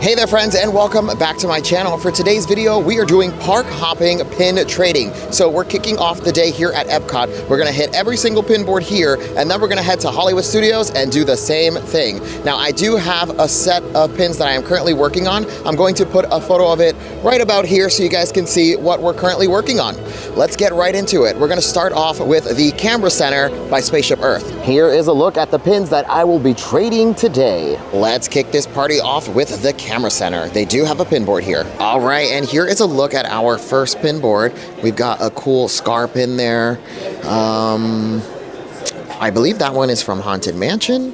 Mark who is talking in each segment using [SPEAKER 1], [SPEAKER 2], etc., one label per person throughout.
[SPEAKER 1] Hey there friends, and welcome back to my channel. For today's video, we are doing park hopping pin trading. So we're kicking off the day here at Epcot. We're gonna hit every single pin board here, and then we're gonna head to Hollywood Studios and do the same thing. Now I do have a set of pins that I am currently working on. I'm going to put a photo of it right about here so you guys can see what we're currently working on. Let's get right into it. We're gonna start off with the Camera Center by Spaceship Earth. Here is a look at the pins that I will be trading today. Let's kick this party off with the Camera Center. They do have a pin board here. All right, and here is a look at our first pin board. We've got a cool Scar pin there. I believe that one is from Haunted Mansion.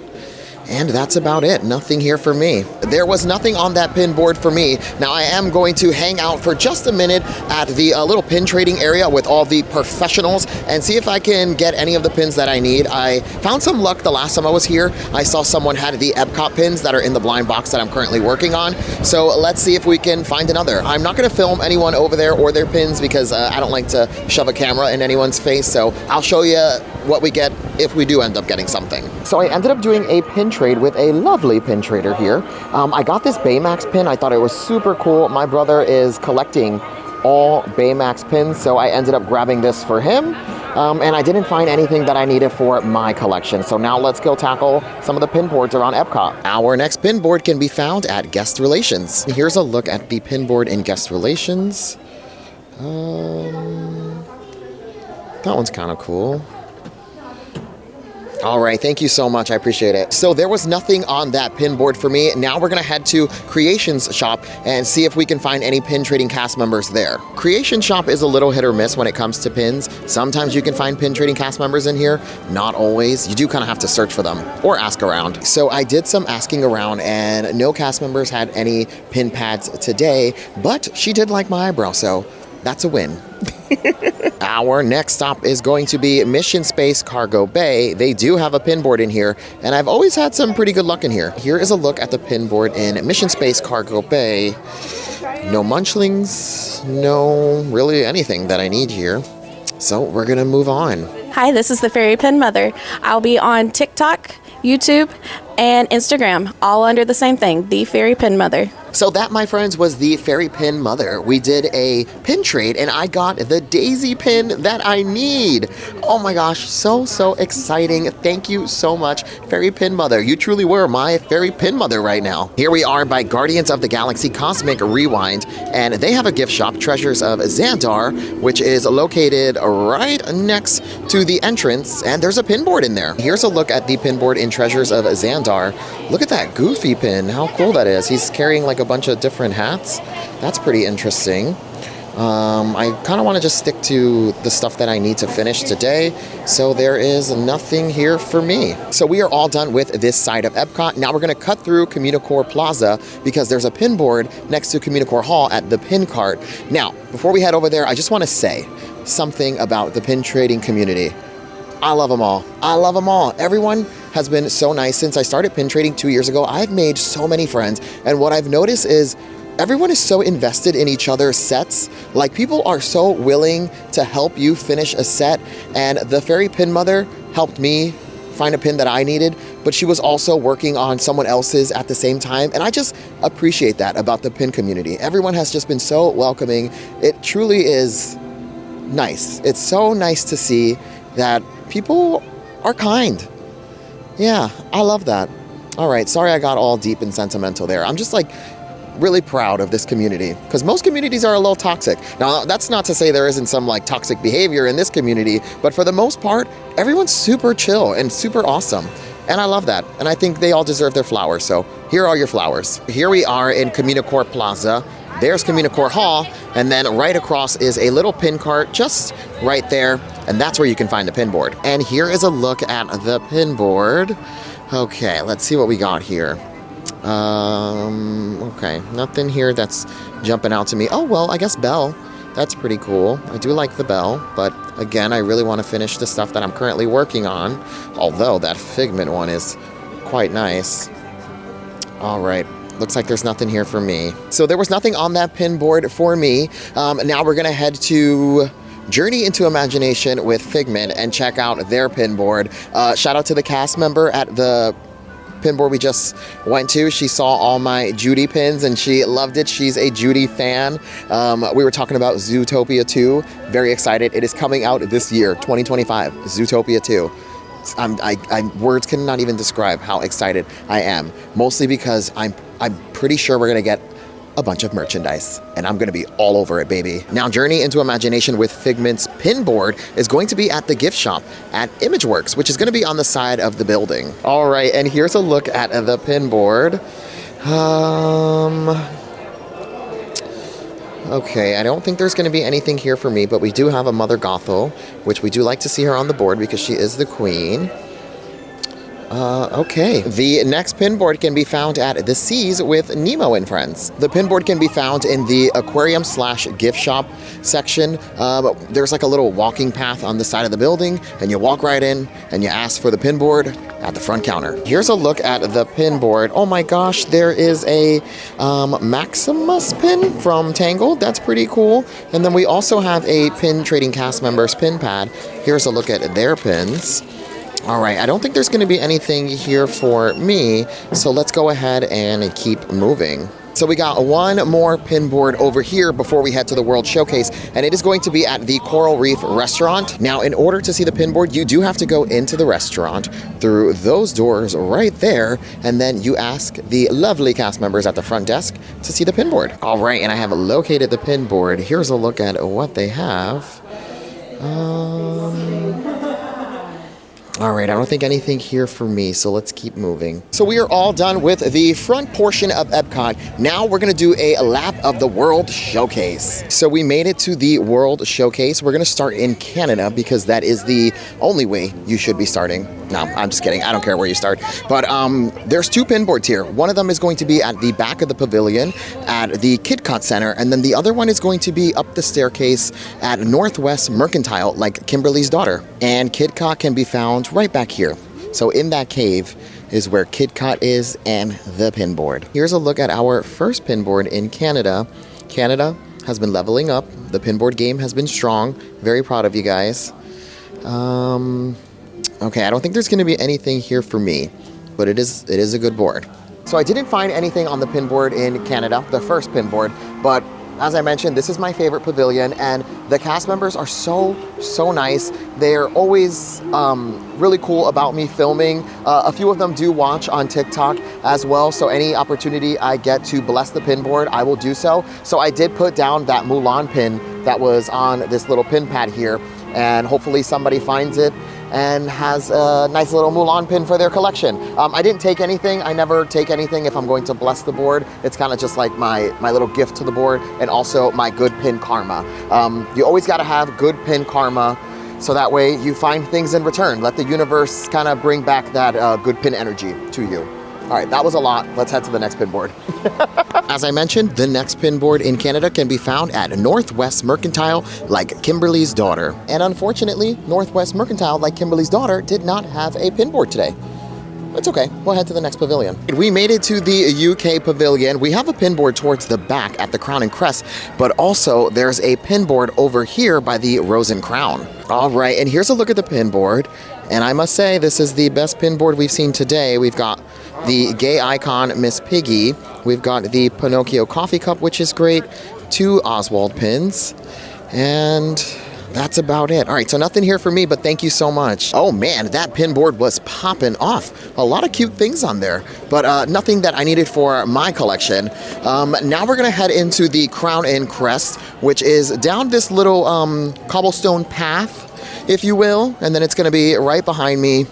[SPEAKER 1] And that's about it. Nothing here for me. There was nothing on that pin board for me. Now I am going to hang out for just a minute at the little pin trading area with all the professionals and see if I can get any of the pins that I need. I found some luck the last time I was here. I saw someone had the Epcot pins that are in the blind box that I'm currently working on. So let's see if we can find another. I'm not gonna film anyone over there or their pins because I don't like to shove a camera in anyone's face. So I'll show you what we get if we do end up getting something. So I ended up doing a pin trade with a lovely pin trader here. I got this Baymax pin. I thought it was super cool. My brother is collecting all Baymax pins, so I ended up grabbing this for him. And I didn't find anything that I needed for my collection. So now let's go tackle some of the pin boards around Epcot. Our next pin board can be found at Guest Relations. Here's a look at the pin board in Guest Relations. That one's kind of cool. All right, thank you so much, I appreciate it. So there was nothing on that pin board for me. Now we're gonna head to Creations Shop and see if we can find any pin trading cast members there. Creation Shop is a little hit or miss when it comes to pins. Sometimes you can find pin trading cast members in here, not always. You do kind of have to search for them or ask around. So I did some asking around and no cast members had any pin pads today, but she did like my eyebrow, so that's a win. Our next stop is going to be Mission Space Cargo Bay. They do have a pin board in here, and I've always had some pretty good luck in here. Here is a look at the pin board in Mission Space Cargo Bay. No munchlings, no really anything that I need here. So we're gonna move on.
[SPEAKER 2] Hi, this is the Fairy Pin Mother. I'll be on TikTok, YouTube, and Instagram, all under the same thing, the Fairy Pin Mother.
[SPEAKER 1] So that, my friends, was the Fairy Pin Mother. We did a pin trade and I got the daisy pin that I need. Oh my gosh, so exciting. Thank you so much, Fairy Pin Mother. You truly were my Fairy Pin Mother right now. Here we are by Guardians of the Galaxy Cosmic Rewind, and they have a gift shop, Treasures of Xandar, which is located right next to the entrance, and there's a pin board in there. Here's a look at the pin board in Treasures of Xandar. Look at that Goofy pin, how cool that is. He's carrying like a bunch of different hats. That's pretty interesting. I kind of want to just stick to the stuff that I need to finish today, so there is nothing here for me. So we are all done with this side of Epcot. Now we're going to cut through Communicore Plaza because there's a pin board next to Communicore Hall at the pin cart. Now, before we head over there, I just want to say something about the pin trading community. I love them all. I love them all. Everyone has been so nice. Since I started pin trading 2 years ago, I've made so many friends. And what I've noticed is everyone is so invested in each other's sets. Like, people are so willing to help you finish a set. And the Fairy Pin Mother helped me find a pin that I needed, but she was also working on someone else's at the same time. And I just appreciate that about the pin community. Everyone has just been so welcoming. It truly is nice. It's so nice to see that people are kind. Yeah, I love that. All right, sorry I got all deep and sentimental there. I'm just like really proud of this community because most communities are a little toxic. Now, that's not to say there isn't some like toxic behavior in this community, but for the most part, everyone's super chill and super awesome. And I love that. And I think they all deserve their flowers. So here are your flowers. Here we are in Communicore Plaza. There's Communicore Hall, and then right across is a little pin cart just right there, and that's where you can find the pin board. And here is a look at the pin board. Okay, let's see what we got here. Okay, nothing here that's jumping out to me. Oh, well, I guess bell. That's pretty cool. I do like the bell, but again, I really want to finish the stuff that I'm currently working on, although that Figment one is quite nice. All right. Looks like there's nothing here for me. So there was nothing on that pin board for me. Now we're gonna head to Journey into Imagination with Figment and check out their pin board. Shout out to the cast member at the pinboard we just went to, she saw all my Judy pins and she loved it. She's a Judy fan. We were talking about Zootopia 2. Very excited. It is coming out this year, 2025. Zootopia 2. Words cannot even describe how excited I am. Mostly because I'm pretty sure we're gonna get a bunch of merchandise, and I'm gonna be all over it, baby. Now, Journey into Imagination with Figment's pinboard is going to be at the gift shop at Imageworks, which is gonna be on the side of the building. All right, and here's a look at the pinboard. Okay, I don't think there's gonna be anything here for me, but we do have a Mother Gothel, which we do like to see her on the board because she is the queen. Okay. The next pinboard can be found at the Seas with Nemo and Friends. The pinboard can be found in the aquarium/gift shop section. There's like a little walking path on the side of the building, and you walk right in and you ask for the pinboard at the front counter. Here's a look at the pinboard. Oh my gosh, there is a Maximus pin from Tangled. That's pretty cool. And then we also have a pin trading cast members pin pad. Here's a look at their pins. All right, I don't think there's going to be anything here for me, so let's go ahead and keep moving. So we got one more pinboard over here before we head to the World Showcase, and it is going to be at the Coral Reef restaurant. Now, in order to see the pinboard, you do have to go into the restaurant through those doors right there, and then you ask the lovely cast members at the front desk to see the pinboard. All right, and I have located the pinboard. Here's a look at what they have. All right, I don't think anything here for me, so let's keep moving. So we are all done with the front portion of Epcot. Now we're gonna do a lap of the World Showcase. So we made it to the World Showcase. We're gonna start in Canada because that is the only way you should be starting. No, I'm just kidding. I don't care where you start. But there's two pinboards here. One of them is going to be at the back of the pavilion at the KidCot Center, and then the other one is going to be up the staircase at Northwest Mercantile, like Kimberly's daughter. And KidCot can be found right back here. So in that cave is where KidCot is and the pinboard. Here's a look at our first pinboard in Canada. Canada has been leveling up. The pinboard game has been strong. Very proud of you guys. Okay, I don't think there's going to be anything here for me, but it is a good board. So I didn't find anything on the pinboard in Canada, the first pinboard, but as I mentioned, this is my favorite pavilion, and the cast members are so nice. They're always really cool about me filming. A few of them do watch on TikTok as well, so any opportunity I get to bless the pinboard, I will do so. So I did put down that Mulan pin that was on this little pin pad here, and hopefully somebody finds it and has a nice little Mulan pin for their collection. I didn't take anything. I never take anything if I'm going to bless the board. It's kind of just like my little gift to the board, and also my good pin karma. You always got to have good pin karma, so that way you find things in return. Let the universe kind of bring back that good pin energy to you. All right, that was a lot. Let's head to the next pinboard. As I mentioned, the next pinboard in Canada can be found at Northwest Mercantile, like Kimberly's daughter. And unfortunately, Northwest Mercantile, like Kimberly's daughter, did not have a pinboard today. It's okay, we'll head to the next pavilion. We made it to the UK pavilion. We have a pinboard towards the back at the Crown and Crest, but also there's a pinboard over here by the Rose and Crown. All right, and here's a look at the pinboard. And I must say, this is the best pinboard we've seen today. We've got the gay icon, Miss Piggy. We've got the Pinocchio coffee cup, which is great. 2 Oswald pins. And that's about it. All right, so nothing here for me, but thank you so much. Oh man, that pinboard was popping off. A lot of cute things on there, but nothing that I needed for my collection. Now we're gonna head into the Crown and Crest, which is down this little cobblestone path, if you will, and then it's gonna be right behind me,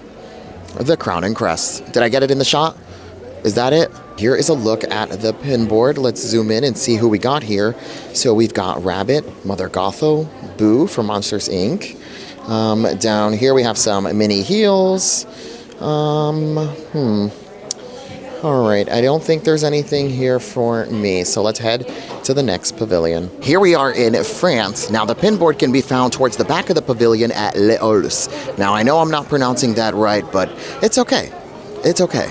[SPEAKER 1] the Crown and Crest. Did I get it in the shot? Is that it? Here is a look at the pinboard. Let's zoom in and see who we got here. So we've got Rabbit, Mother Gothel, Boo from Monsters, Inc. Down here we have some mini heels. All right, I don't think there's anything here for me, so let's head to the next pavilion. Here we are in France. Now, the pinboard can be found towards the back of the pavilion at Les Halles. Now, I know I'm not pronouncing that right, but it's okay. It's okay.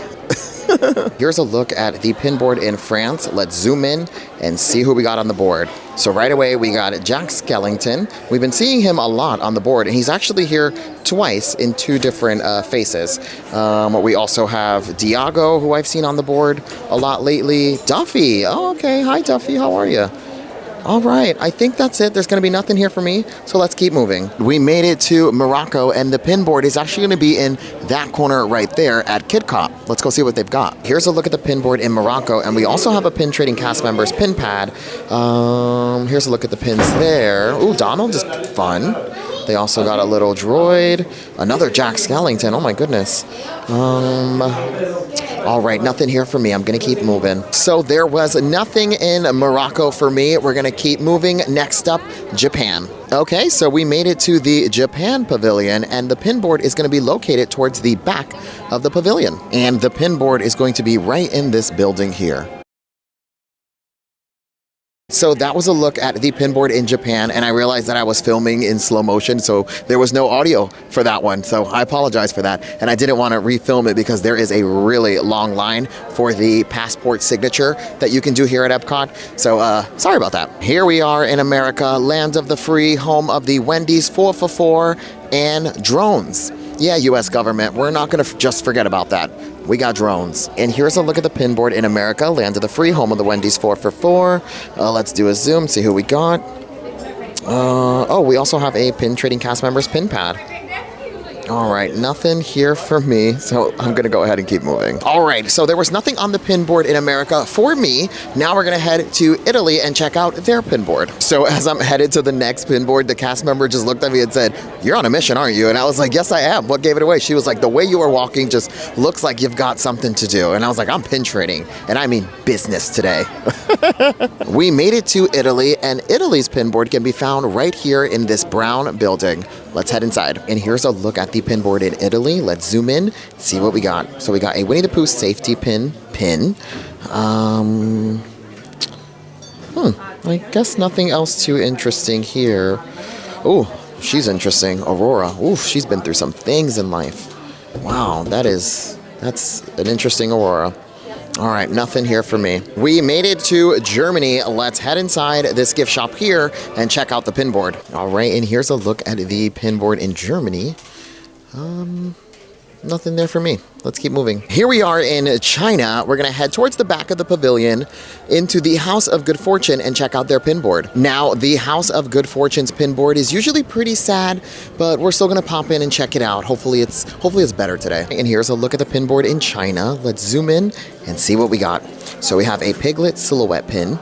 [SPEAKER 1] Here's a look at the pin board in France. Let's zoom in and see who we got on the board. So right away, we got Jack Skellington. We've been seeing him a lot on the board, and he's actually here twice in two different faces. We also have Diago, who I've seen on the board a lot lately. Duffy. Oh, okay. Hi, Duffy. How are you? All right, I think that's it. There's going to be nothing here for me, so let's keep moving. We made it to Morocco, and the pin board is actually going to be in that corner right there at Kid Cop. Let's go see what they've got. Here's a look at the pin board in Morocco, and we also have a pin trading cast members pin pad. Here's a look at the pins there. Ooh, Donald is fun. They also got a little droid, another Jack Skellington. Oh my goodness. All right, nothing here for me. I'm going to keep moving. So there was nothing in Morocco for me. We're going to keep moving. Next up, Japan. Okay, so we made it to the Japan pavilion, and the pin board is going to be located towards the back of the pavilion. And the pin board is going to be right in this building here. So that was a look at the pin board in Japan, and I realized that I was filming in slow motion, so there was no audio for that one. So I apologize for that, and I didn't want to refilm it because there is a really long line for the passport signature that you can do here at Epcot. So sorry about that. Here we are in America, land of the free, home of the Wendy's 4 for 4 and drones. Yeah, U.S. government, we're not going to just forget about that. We got drones. And here's a look at the pin board in America, land of the free, home of the Wendy's 4 for 4. Let's do a zoom, see who we got. We also have a pin trading cast members pin pad. All right, nothing here for me, so I'm going to go ahead and keep moving. All right, so there was nothing on the pin board in America for me. Now we're going to head to Italy and check out their pin board. So as I'm headed to the next pin board, the cast member just looked at me and said, "You're on a mission, aren't you?" And I was like, "Yes, I am. What gave it away?" She was like, "The way you are walking just looks like you've got something to do." And I was like, "I'm pin trading, and I mean business today." We made it to Italy, and Italy's pin board can be found right here in this brown building. Let's head inside. And here's a look at the pin board in Italy. Let's zoom in, see what we got. So we got a Winnie the Pooh safety pin. I guess nothing else too interesting here. Oh, she's interesting. Aurora. Oof, she's been through some things in life. Wow, that's an interesting Aurora. All right, nothing here for me. We made it to Germany. Let's head inside this gift shop here and check out the pin board. All right, and here's a look at the pin board in Germany. Nothing there for me. Let's keep moving. Here we are in China. We're going to head towards the back of the pavilion into the House of Good Fortune and check out their pin board. Now, the House of Good Fortune's pin board is usually pretty sad, but we're still going to pop in and check it out. Hopefully it's better today. And here's a look at the pin board in China. Let's zoom in and see what we got. So we have a Piglet silhouette pin.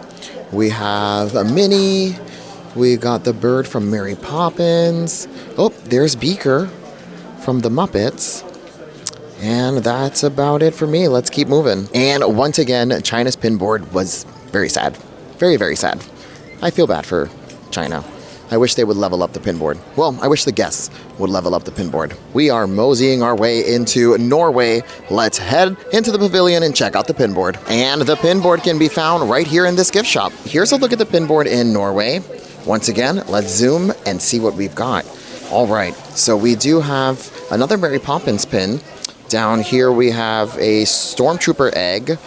[SPEAKER 1] We have a Minnie. We got the bird from Mary Poppins. Oh, there's Beaker from the Muppets. And that's about it for me. Let's keep moving. And once again, China's pin board was very sad. Very, very sad. I feel bad for China. I wish they would level up the pin board. Well, I wish the guests would level up the pin board. We are moseying our way into Norway. Let's head into the pavilion and check out the pin board. And the pin board can be found right here in this gift shop. Here's a look at the pin board in Norway. Once again, let's zoom and see what we've got. All right, so we do have another Mary Poppins pin. Down here we have a Stormtrooper egg.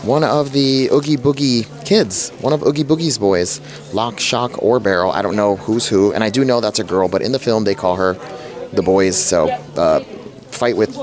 [SPEAKER 1] One of the Oogie Boogie kids. One of Oogie Boogie's boys. Lock, Shock, or Barrel. I don't know who's who. And I do know that's a girl, but in the film they call her the boys. So fight with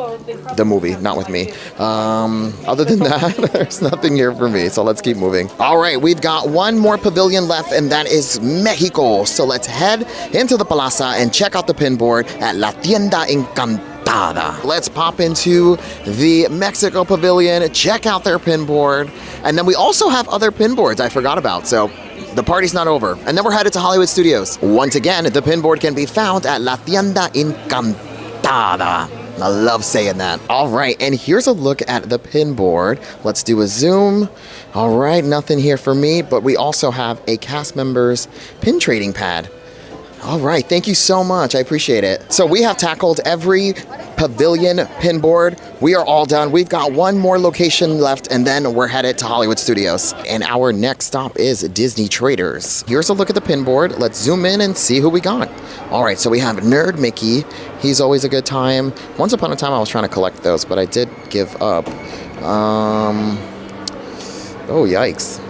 [SPEAKER 1] the movie, not with me. Other than that, there's nothing here for me. So let's keep moving. All right, we've got one more pavilion left, and that is Mexico. So let's head into the plaza and check out the pin board at La Tienda Encantada. Let's pop into the Mexico pavilion, check out their pin board, and then we also have other pin boards I forgot about. So the party's not over. And then we're headed to Hollywood Studios. Once again, the pin board can be found at La Tienda Encantada. I love saying that. All right, and here's a look at the pin board. Let's do a zoom. All right, nothing here for me, but we also have a cast member's pin trading pad. All right, thank you so much. I appreciate it. So we have tackled every pavilion pin board. We are all done. We've got one more location left, and then we're headed to Hollywood Studios. And our next stop is Disney Traders. Here's a look at the pin board. Let's zoom in and see who we got. All right, so we have Nerd Mickey. He's always a good time. Once upon a time, I was trying to collect those, but I did give up. Oh, yikes.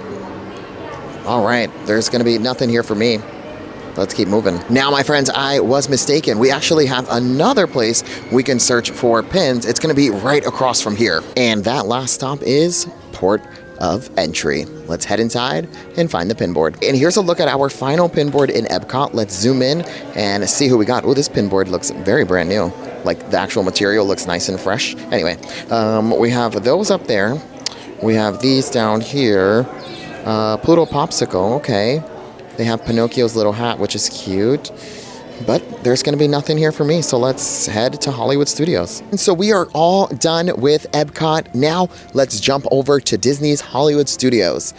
[SPEAKER 1] All right, there's going to be nothing here for me. Let's keep moving. Now, my friends, I was mistaken. We actually have another place we can search for pins. It's going to be right across from here. And that last stop is Port of Entry. Let's head inside and find the pin board. And here's a look at our final pin board in Epcot. Let's zoom in and see who we got. Oh, this pin board looks very brand new. Like the actual material looks nice and fresh. Anyway, we have those up there. We have these down here. Pluto Popsicle, okay. They have Pinocchio's little hat, which is cute. But there's going to be nothing here for me, so let's head to Hollywood Studios. And so we are all done with Epcot. Now let's jump over to Disney's Hollywood Studios.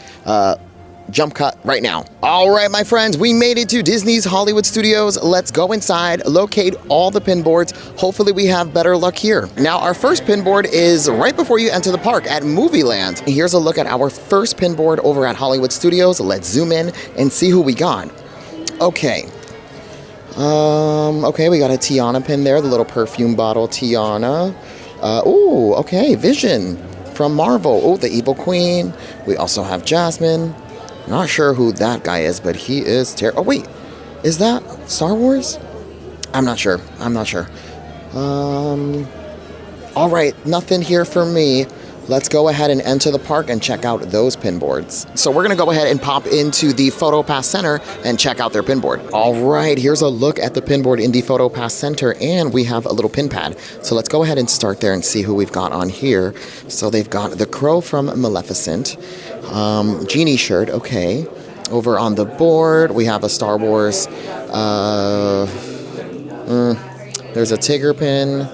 [SPEAKER 1] Jump cut right now. All right, my friends, we made it to Disney's Hollywood Studios. Let's go inside, locate all the pin boards. Hopefully we have better luck here. Now, our first pin board is right before you enter the park at Movie Land. Here's a look at our first pin board over at Hollywood Studios. Let's zoom in and see who we got. Okay. Okay, we got a Tiana pin there, the little perfume bottle Tiana. Oh, okay, Vision from Marvel. Oh, the Evil Queen. We also have Jasmine. Not sure who that guy is, but he is oh, wait. Is that Star Wars? I'm not sure. All right, nothing here for me. Let's go ahead and enter the park and check out those pin boards. So we're going to go ahead and pop into the Photo Pass Center and check out their pin board. All right, here's a look at the pin board in the Photo Pass Center, and we have a little pin pad. So let's go ahead and start there and see who we've got on here. So they've got the Crow from Maleficent, Genie shirt, okay. Over on the board, we have a Star Wars. There's a Tigger pin.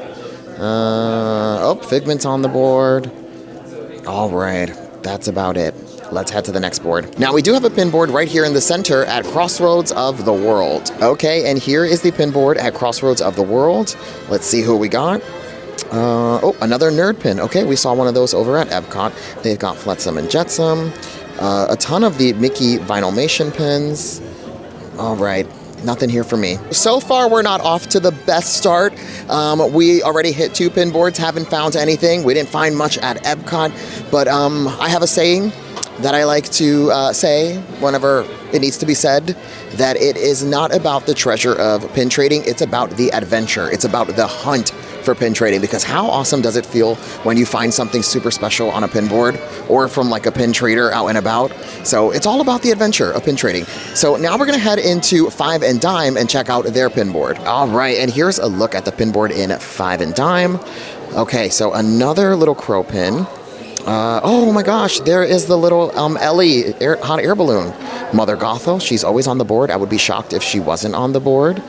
[SPEAKER 1] Figment's on the board. All right, that's about it. Let's head to the next board. Now, we do have a pin board right here in the center at Crossroads of the World. Okay, and here is the pin board at Crossroads of the World. Let's see who we got. Another nerd pin. Okay, we saw one of those over at Epcot. They've got Flotsam and Jetsam. A ton of the Mickey Vinylmation pins. All right. Nothing here for me. So far, we're not off to the best start. We already hit 2 pin boards, haven't found anything. We didn't find much at Epcot, but I have a saying that I like to say whenever it needs to be said, that it is not about the treasure of pin trading, it's about the adventure. It's about the hunt for pin trading, because how awesome does it feel when you find something super special on a pin board or from like a pin trader out and about? So it's all about the adventure of pin trading. So now we're gonna head into Five and Dime and check out their pin board. All right, and here's a look at the pin board in Five and Dime. Okay, so another little crow pin. Oh my gosh, there is the little Ellie hot air balloon. Mother Gothel, she's always on the board. I would be shocked if she wasn't on the board.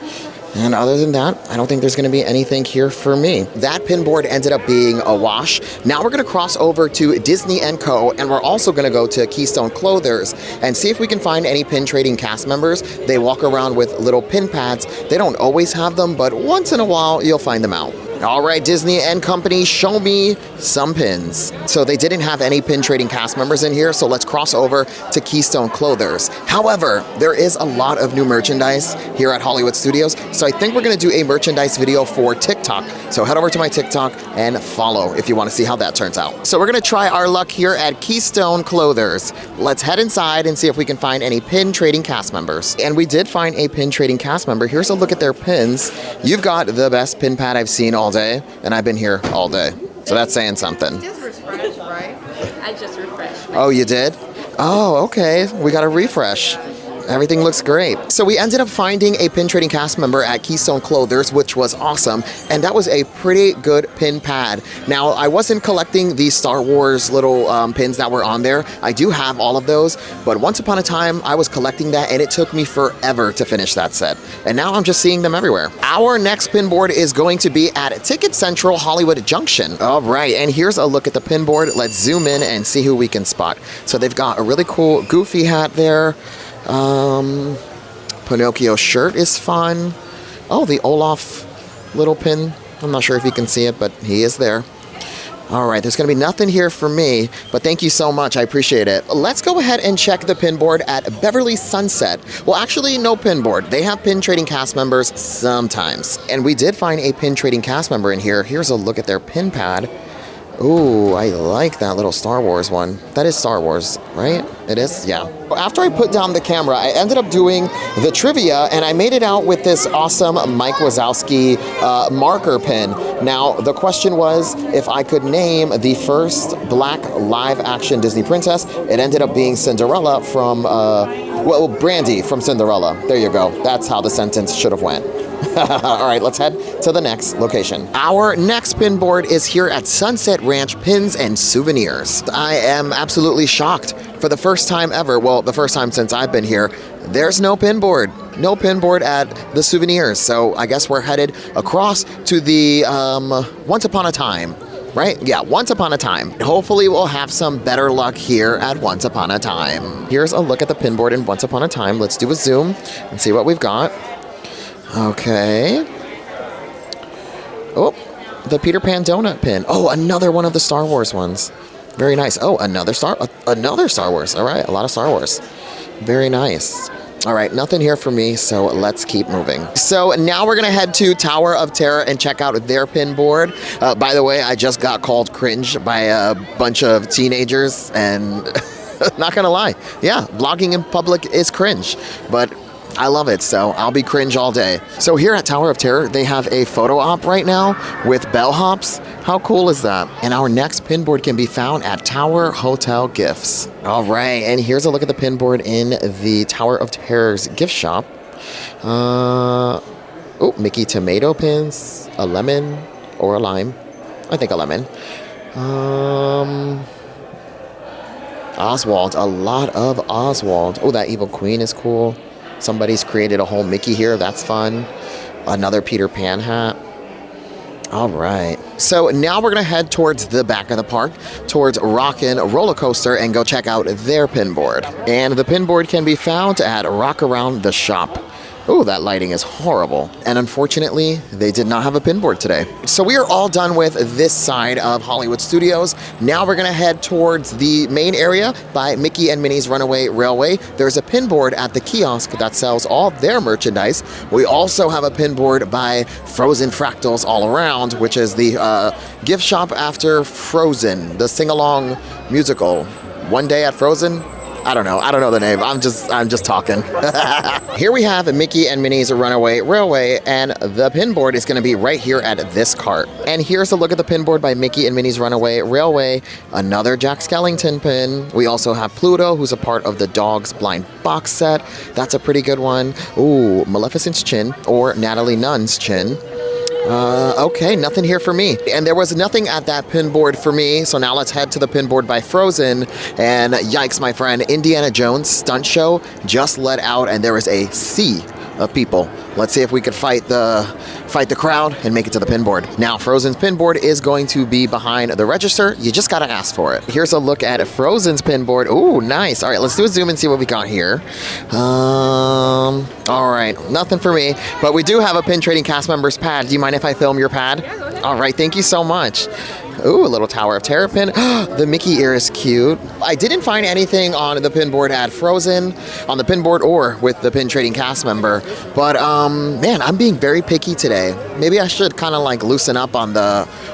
[SPEAKER 1] And other than that, I don't think there's going to be anything here for me. That pin board ended up being a wash. Now we're going to cross over to Disney & Co. And we're also going to go to Keystone Clothers and see if we can find any pin trading cast members. They walk around with little pin pads. They don't always have them, but once in a while, you'll find them out. All right, Disney and Company, show me some pins. So they didn't have any pin trading cast members in here, so let's cross over to Keystone Clothers. However, there is a lot of new merchandise here at Hollywood Studios, so I think we're gonna do a merchandise video for TikTok. So head over to my TikTok and follow if you wanna see how that turns out. So we're gonna try our luck here at Keystone Clothers. Let's head inside and see if we can find any pin trading cast members. And we did find a pin trading cast member. Here's a look at their pins. You've got the best pin pad I've seen all day, and I've been here all day. So that's saying something.
[SPEAKER 2] Just refresh, right? I just refreshed.
[SPEAKER 1] Oh, you did? Oh, okay. We got a refresh. Everything looks great. So we ended up finding a pin trading cast member at Keystone Clothers, which was awesome. And that was a pretty good pin pad. Now, I wasn't collecting the Star Wars little pins that were on there. I do have all of those. But once upon a time, I was collecting that, and it took me forever to finish that set. And now I'm just seeing them everywhere. Our next pin board is going to be at Ticket Central Hollywood Junction. All right, and here's a look at the pin board. Let's zoom in and see who we can spot. So they've got a really cool Goofy hat there. Pinocchio shirt is fun. Oh, the Olaf little pin. I'm not sure if you can see it, but he is there. All right, there's going to be nothing here for me, but thank you so much. I appreciate it. Let's go ahead and check the pin board at Beverly Sunset. Well, actually, no pin board. They have pin trading cast members sometimes. And we did find a pin trading cast member in here. Here's a look at their pin pad. Ooh, I like that little Star Wars one. That is Star Wars, right? It is? Yeah. After I put down the camera, I ended up doing the trivia, and I made it out with this awesome Mike Wazowski marker pin. Now, the question was if I could name the first black live-action Disney princess. It ended up being Cinderella from, well, Brandy from Cinderella. There you go. That's how the sentence should have went. All right, let's head to the next location. Our next pin board is here at Sunset Ranch Pins and Souvenirs. I am absolutely shocked. For the first time ever, well, the first time since I've been here, there's no pin board. No pin board at the Souvenirs. So I guess we're headed across to the Once Upon a Time. Right? Yeah, Once Upon a Time. Hopefully we'll have some better luck here at Once Upon a Time. Here's a look at the pin board in Once Upon a Time. Let's do a zoom and see what we've got. Okay. Oh, the Peter Pan donut pin. Oh, another one of the Star Wars ones. Very nice. Oh, another Star Wars. All right, a lot of Star Wars. Very nice. All right, nothing here for me, so let's keep moving. So now we're gonna head to Tower of Terror and check out their pin board. By the way, I just got called cringe by a bunch of teenagers, and not gonna lie, yeah, vlogging in public is cringe, but I love it, so I'll be cringe all day. So here at Tower of Terror, they have a photo op right now with bellhops. How cool is that? And our next pin board can be found at Tower Hotel Gifts. All right, and here's a look at the pin board in the Tower of Terror's gift shop. Oh, Mickey tomato pins, a lemon or a lime. I think a lemon. Oswald, a lot of Oswald. Oh, that evil queen is cool. Somebody's created a whole Mickey here. That's fun. Another Peter Pan hat. All right. So now we're going to head towards the back of the park, towards Rockin' Roller Coaster, and go check out their pin board. And the pin board can be found at Rock Around the Shop. Oh, that lighting is horrible. And unfortunately, they did not have a pin board today. So we are all done with this side of Hollywood Studios. Now we're gonna head towards the main area by Mickey and Minnie's Runaway Railway. There's a pin board at the kiosk that sells all their merchandise. We also have a pin board by Frozen Fractals All Around, which is the gift shop after Frozen, the sing-along musical. One Day at Frozen? I don't know the name. I'm just talking. Here we have Mickey and Minnie's Runaway Railway, and the pin board is going to be right here at this cart. And here's a look at the pin board by Mickey and Minnie's Runaway Railway. Another Jack Skellington pin. We also have Pluto, who's a part of the Dog's Blind box set. That's a pretty good one. Ooh, Maleficent's chin, or Natalie Nunn's chin. Okay, nothing here for me. And there was nothing at that pin board for me, so now let's head to the pin board by Frozen. And yikes, my friend, Indiana Jones stunt show just let out, and there is a sea of people. Let's see if we could fight the crowd and make it to the pin board. Now, Frozen's pin board is going to be behind the register. You just gotta ask for it. Here's a look at Frozen's pin board. Ooh, nice. All right, let's do a zoom and see what we got here. All right, nothing for me, but we do have a pin trading cast members pad. Do you mind if I film your pad?
[SPEAKER 3] Yeah, go ahead.
[SPEAKER 1] All right, thank you so much. Ooh, a little Tower of Terror pin. The Mickey ear is cute. I didn't find anything on the pin board at Frozen, on the pin board or with the pin trading cast member. But man, I'm being very picky today. Maybe I should kind of like loosen up on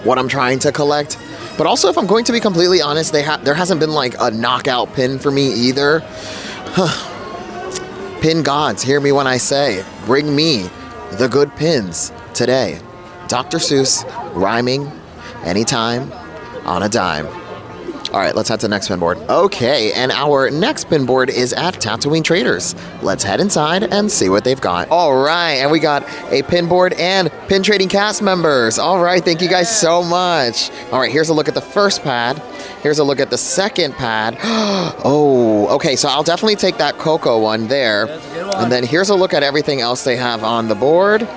[SPEAKER 1] what I'm trying to collect. But also, if I'm going to be completely honest, there hasn't been like a knockout pin for me either. Pin gods, hear me when I say, bring me the good pins today. Dr. Seuss, rhyming, anytime, on a dime. All right, let's head to the next pin board. Okay, and our next pin board is at Tatooine Traders. Let's head inside and see what they've got. All right, and we got a pin board and pin trading cast members. All right, thank you guys so much. All right, here's a look at the first pad. Here's a look at the second pad. Oh, okay, so I'll definitely take that Coco one there.
[SPEAKER 3] That's a good one.
[SPEAKER 1] And then here's a look at everything else they have on the board.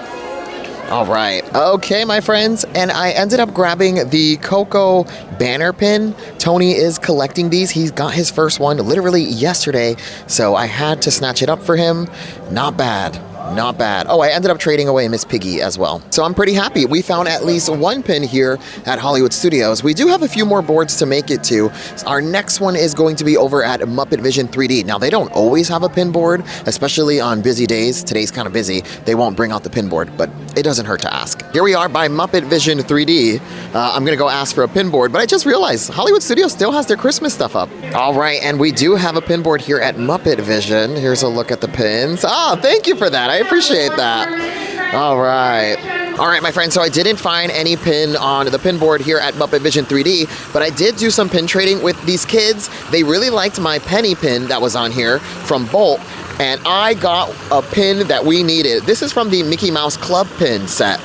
[SPEAKER 1] All right. Okay, my friends, and I ended up grabbing the Coco banner pin. Tony is collecting these. He got his first one literally yesterday, so I had to snatch it up for him. Not bad. Not bad. Oh, I ended up trading away Miss Piggy as well. So I'm pretty happy. We found at least one pin here at Hollywood Studios. We do have a few more boards to make it to. Our next one is going to be over at Muppet Vision 3D. Now, they don't always have a pin board, especially on busy days. Today's kind of busy. They won't bring out the pin board, but it doesn't hurt to ask. Here we are by Muppet Vision 3D. I'm going to go ask for a pin board, but I just realized Hollywood Studios still has their Christmas stuff up. All right, and we do have a pin board here at Muppet Vision. Here's a look at the pins. Ah, thank you for that. I appreciate that. All right. All right, my friends, so I didn't find any pin on the pin board here at Muppet Vision 3D, but I did do some pin trading with these kids. They really liked my penny pin that was on here from Bolt, and I got a pin that we needed. This is from the Mickey Mouse Club pin set.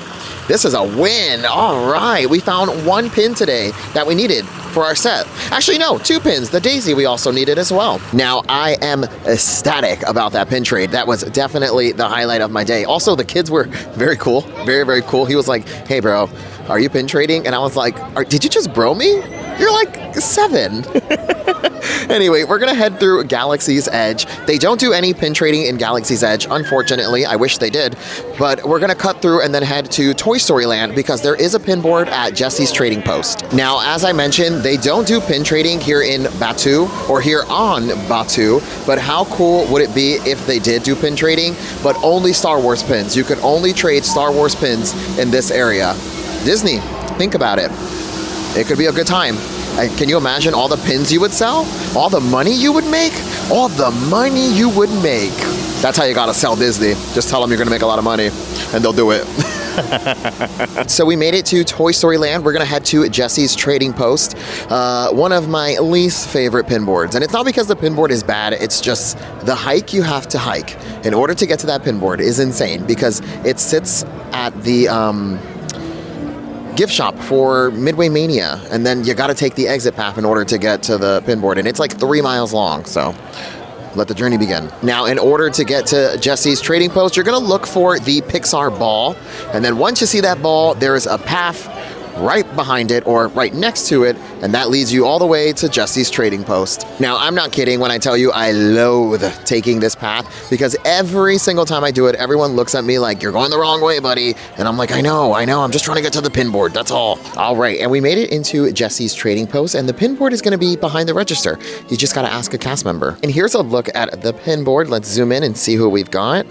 [SPEAKER 1] This is a win. All right, we found one pin today that we needed for our set. Actually, no, two pins. The Daisy we also needed as well. Now, I am ecstatic about that pin trade. That was definitely the highlight of my day. Also, the kids were very cool. Very, very cool. He was like, hey, bro, are you pin trading? And I was like, did you just bro me? You're like 7. Anyway, we're gonna head through Galaxy's Edge. They don't do any pin trading in Galaxy's Edge, unfortunately. I wish they did. But we're gonna cut through and then head to Toy Story Land because there is a pin board at Jesse's Trading Post. Now, as I mentioned, they don't do pin trading here in Batuu or here on Batuu, but how cool would it be if they did do pin trading, but only Star Wars pins? You could only trade Star Wars pins in this area. Disney, think about it. It could be a good time. Can you imagine all the pins you would sell? All the money you would make? All the money you would make. That's how you gotta sell Disney. Just tell them you're gonna make a lot of money and they'll do it. So we made it to Toy Story Land. We're gonna head to Jesse's Trading Post. One of my least favorite pin boards. And it's not because the pin board is bad, it's just the hike you have to hike in order to get to that pin board is insane because it sits at the gift shop for Midway Mania, and then you got to take the exit path in order to get to the pin board, and it's like 3 miles long, so let the journey begin. Now, in order to get to Jesse's Trading Post, you're gonna look for the Pixar ball, and then once you see that ball, there's a path right behind it or right next to it, and that leads you all the way to Jesse's Trading Post. Now, I'm not kidding when I tell you I loathe taking this path because every single time I do it, everyone looks at me like, you're going the wrong way, buddy. And I'm like, I know, I'm just trying to get to the pin board, that's all. All right, and we made it into Jesse's Trading Post, and the pin board is gonna be behind the register. You just gotta ask a cast member. And here's a look at the pin board. Let's zoom in and see who we've got.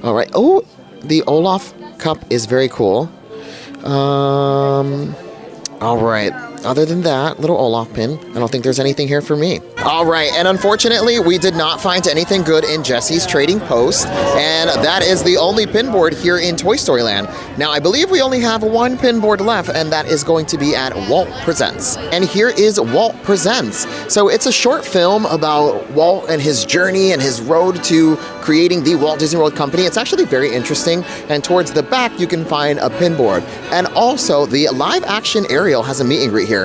[SPEAKER 1] All right, oh, the Olaf cup is very cool. All right. Other than that, little Olaf pin, I don't think there's anything here for me. All right, and unfortunately, we did not find anything good in Jesse's Trading Post, and that is the only pin board here in Toy Story Land. Now, I believe we only have one pin board left, and that is going to be at Walt Presents. And here is Walt Presents. So it's a short film about Walt and his journey and his road to creating the Walt Disney World Company. It's actually very interesting, and towards the back, you can find a pin board. And also, the live-action Ariel has a meet and greet here.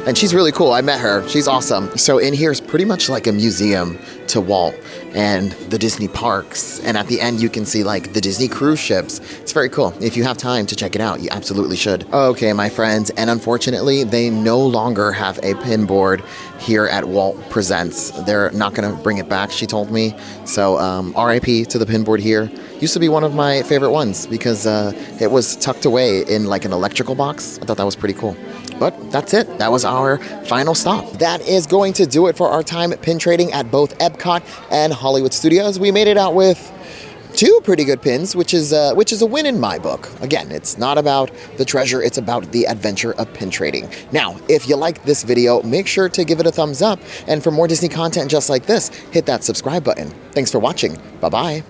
[SPEAKER 1] And she's really cool. I met her. She's awesome. So in here is pretty much like a museum to Walt and the Disney parks. And at the end, you can see like the Disney cruise ships. It's very cool. If you have time to check it out, you absolutely should. Okay, my friends. And unfortunately, they no longer have a pin board here at Walt Presents. They're not going to bring it back, she told me. So RIP to the pin board here. Used to be one of my favorite ones because it was tucked away in like an electrical box. I thought that was pretty cool. But that's it. That was our final stop. That is going to do it for our time pin trading at both Epcot and Hollywood Studios. We made it out with 2 pretty good pins, which is a win in my book. Again, it's not about the treasure, it's about the adventure of pin trading. Now, if you like this video, make sure to give it a thumbs up. And for more Disney content just like this, hit that subscribe button. Thanks for watching. Bye-bye.